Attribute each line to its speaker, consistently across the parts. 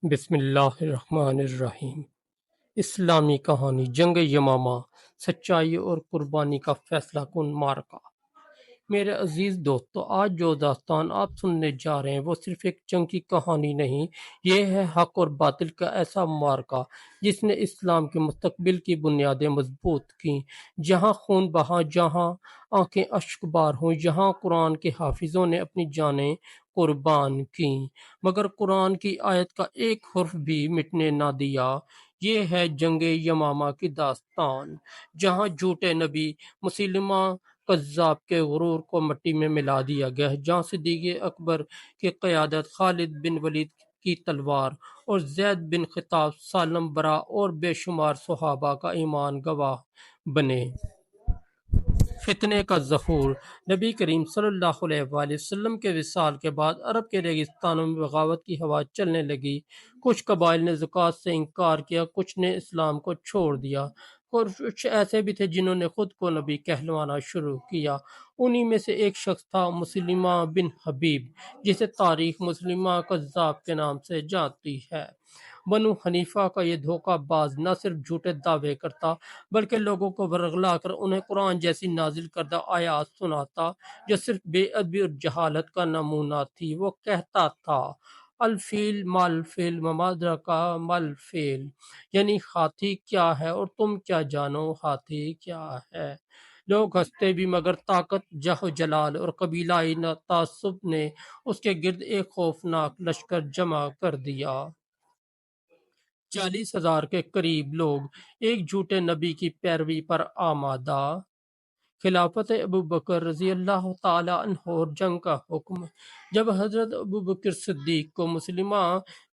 Speaker 1: بسم اللہ الرحمن الرحیم۔ اسلامی کہانی جنگ یمامہ، سچائی اور قربانی کا فیصلہ کن معرکہ۔ میرے عزیز دوستو، آج جو داستان آپ سننے جا رہے ہیں وہ صرف ایک جنگ کی کہانی نہیں، یہ ہے حق اور باطل کا ایسا معرکہ جس نے اسلام کے مستقبل کی بنیادیں مضبوط کیں۔ جہاں خون بہا، جہاں آنکھیں اشک بار ہوں، جہاں قرآن کے حافظوں نے اپنی جانیں قربان کیں، مگر قرآن کی آیت کا ایک حرف بھی مٹنے نہ دیا۔ یہ ہے جنگ یمامہ کی داستان، جہاں جھوٹے نبی مسلمہ کذاب کے غرور کو مٹی میں ملا دیا گیا، جہاں صدیق اکبر کی قیادت، خالد بن ولید کی تلوار اور زید بن خطاب سالم برا اور بے شمار صحابہ کا ایمان گواہ بنے۔ فتنے کا ظہور۔ نبی کریم صلی اللہ علیہ وآلہ وسلم کے وصال کے بعد عرب کے ریگستانوں میں بغاوت کی ہوا چلنے لگی۔ کچھ قبائل نے زکوٰۃ سے انکار کیا، کچھ نے اسلام کو چھوڑ دیا، اور کچھ ایسے بھی تھے جنہوں نے خود کو نبی کہلوانا شروع کیا۔ انہی میں سے ایک شخص تھا مسلمہ بن حبیب، جسے تاریخ مسلمہ کذاب کے نام سے جانتی ہے۔ بنو حنیفہ کا یہ دھوکہ باز نہ صرف جھوٹے دعوے کرتا بلکہ لوگوں کو ورغلا کر انہیں قرآن جیسی نازل کردہ آیات سناتا جو صرف بے ادبی اور جہالت کا نمونہ تھی۔ وہ کہتا تھا، الفیل مال فیل وما ادراک مال فیل، یعنی ہاتھی کیا ہے اور تم کیا جانو ہاتھی کیا ہے۔ لوگ ہنستے بھی، مگر طاقت، جہ و جلال اور قبیلائی تعصب نے اس کے گرد ایک خوفناک لشکر جمع کر دیا۔ 40,000 کے قریب لوگ ایک جھوٹے نبی کی پیروی پر آمادہ۔ خلافت ابوبکر رضی اللہ تعالی عنہ اور جنگ کا حکم۔ جب حضرت ابوبکر صدیق کو مسلمہ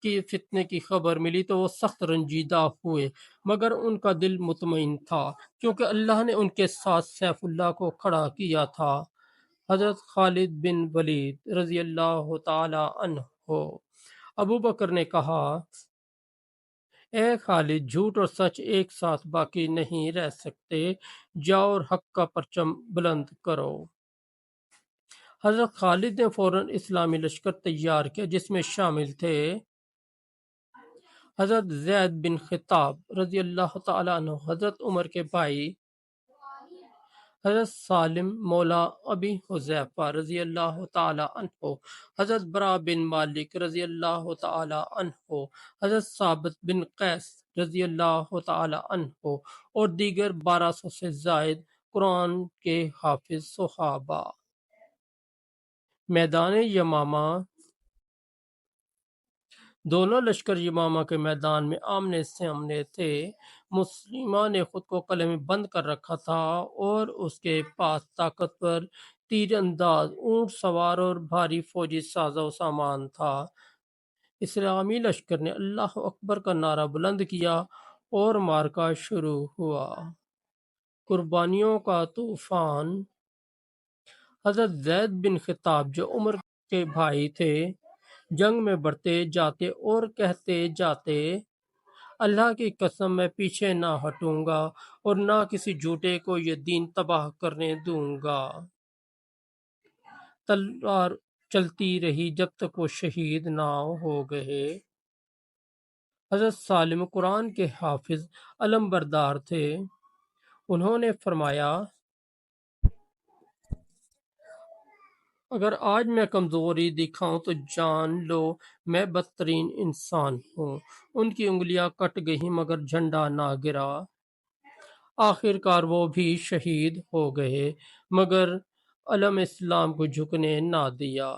Speaker 1: کی فتنے کی خبر ملی تو وہ سخت رنجیدہ ہوئے، مگر ان کا دل مطمئن تھا، کیونکہ اللہ نے ان کے ساتھ سیف اللہ کو کھڑا کیا تھا۔ حضرت خالد بن ولید رضی اللہ تعالی عنہ، ابوبکر نے کہا، اے خالد، جھوٹ اور سچ ایک ساتھ باقی نہیں رہ سکتے، جاؤ اور حق کا پرچم بلند کرو۔ حضرت خالد نے فوراً اسلامی لشکر تیار کیا، جس میں شامل تھے حضرت زید بن خطاب رضی اللہ تعالیٰ عنہ، حضرت عمر کے بھائی حضرت سالم مولا ابی حذیفہ رضی اللہ تعالیٰ عنہ، حضرت برا بن مالک رضی اللہ تعالیٰ عنہ، حضرت ثابت بن قیس رضی اللہ تعالیٰ عنہ اور دیگر 1200 سے زائد قرآن کے حافظ صحابہ۔ میدان یمامہ۔ دونوں لشکر یمامہ کے میدان میں آمنے سامنے تھے۔ مسلمہ نے خود کو قلعے میں بند کر رکھا تھا اور اس کے پاس طاقتور تیر انداز اونٹ سوار اور بھاری فوجی ساز و سامان تھا۔ اسلامی لشکر نے اللہ اکبر کا نعرہ بلند کیا اور معرکہ شروع ہوا۔ قربانیوں کا طوفان۔ حضرت زید بن خطاب، جو عمر کے بھائی تھے، جنگ میں بڑھتے جاتے اور کہتے جاتے، اللہ کی قسم میں پیچھے نہ ہٹوں گا اور نہ کسی جھوٹے کو یہ دین تباہ کرنے دوں گا۔ تلوار چلتی رہی جب تک وہ شہید نہ ہو گئے۔ حضرت سالم قرآن کے حافظ علم بردار تھے۔ انہوں نے فرمایا، اگر آج میں کمزوری دکھاؤں تو جان لو میں بدترین انسان ہوں۔ ان کی انگلیاں کٹ گئیں مگر جھنڈا نہ گرا۔ آخر کار وہ بھی شہید ہو گئے، مگر علم اسلام کو جھکنے نہ دیا۔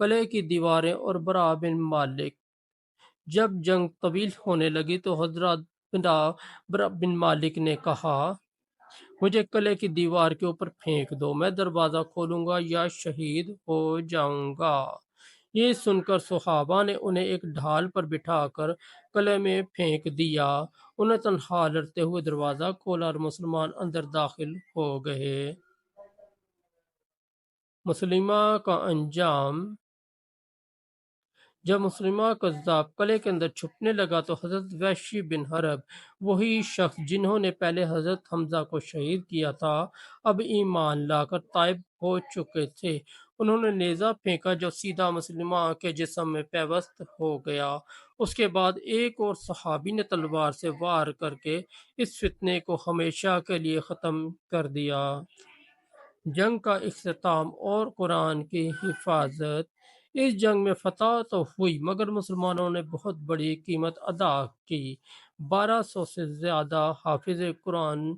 Speaker 1: قلعے کی دیواریں اور برا بن مالک۔ جب جنگ طویل ہونے لگی تو حضرت برا بن مالک نے کہا، مجھے قلعے کی دیوار کے اوپر پھینک دو، میں دروازہ کھولوں گا یا شہید ہو جاؤں گا۔ یہ سن کر صحابہ نے انہیں ایک ڈھال پر بٹھا کر قلعے میں پھینک دیا۔ انہیں تنہا لڑتے ہوئے دروازہ کھولا اور مسلمان اندر داخل ہو گئے۔ مسلمہ کا انجام۔ جب مسلمہ کذاب قلعے کے اندر چھپنے لگا تو حضرت وحشی بن حرب، وہی شخص جنہوں نے پہلے حضرت حمزہ کو شہید کیا تھا، اب ایمان لا کر طائب ہو چکے تھے۔ انہوں نے نیزہ پھینکا جو سیدھا مسلمہ کے جسم میں پیوست ہو گیا۔ اس کے بعد ایک اور صحابی نے تلوار سے وار کر کے اس فتنے کو ہمیشہ کے لیے ختم کر دیا۔ جنگ کا اختتام اور قرآن کی حفاظت۔ اس جنگ میں فتح تو ہوئی مگر مسلمانوں نے بہت بڑی قیمت ادا کی۔ 1200 سے زیادہ حافظ قرآن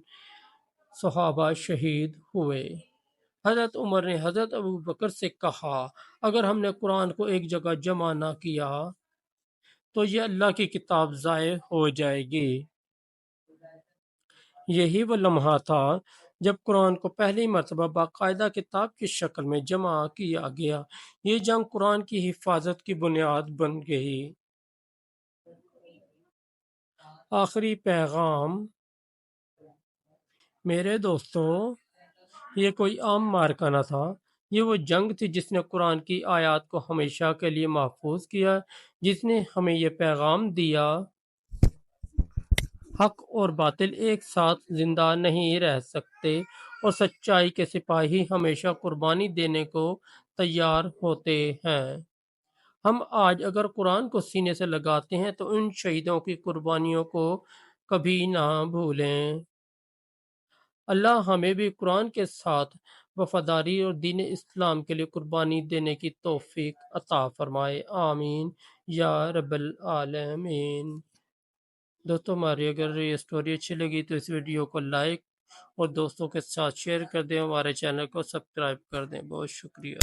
Speaker 1: صحابہ شہید ہوئے۔ حضرت عمر نے حضرت ابوبکر سے کہا، اگر ہم نے قرآن کو ایک جگہ جمع نہ کیا تو یہ اللہ کی کتاب ضائع ہو جائے گی۔ یہی وہ لمحہ تھا جب قرآن کو پہلی مرتبہ باقاعدہ کتاب کی شکل میں جمع کیا گیا۔ یہ جنگ قرآن کی حفاظت کی بنیاد بن گئی۔ آخری پیغام۔ میرے دوستو، یہ کوئی عام معرکہ نہ تھا، یہ وہ جنگ تھی جس نے قرآن کی آیات کو ہمیشہ کے لیے محفوظ کیا، جس نے ہمیں یہ پیغام دیا، حق اور باطل ایک ساتھ زندہ نہیں رہ سکتے اور سچائی کے سپاہی ہمیشہ قربانی دینے کو تیار ہوتے ہیں۔ ہم آج اگر قرآن کو سینے سے لگاتے ہیں تو ان شہیدوں کی قربانیوں کو کبھی نہ بھولیں۔ اللہ ہمیں بھی قرآن کے ساتھ وفاداری اور دین اسلام کے لیے قربانی دینے کی توفیق عطا فرمائے، آمین یا رب العالمین۔ دوستوں، ہماری اگر یہ اسٹوری اچھی لگی تو اس ویڈیو کو لائک اور دوستوں کے ساتھ شیئر کر دیں، ہمارے چینل کو سبسکرائب کر دیں۔ بہت شکریہ۔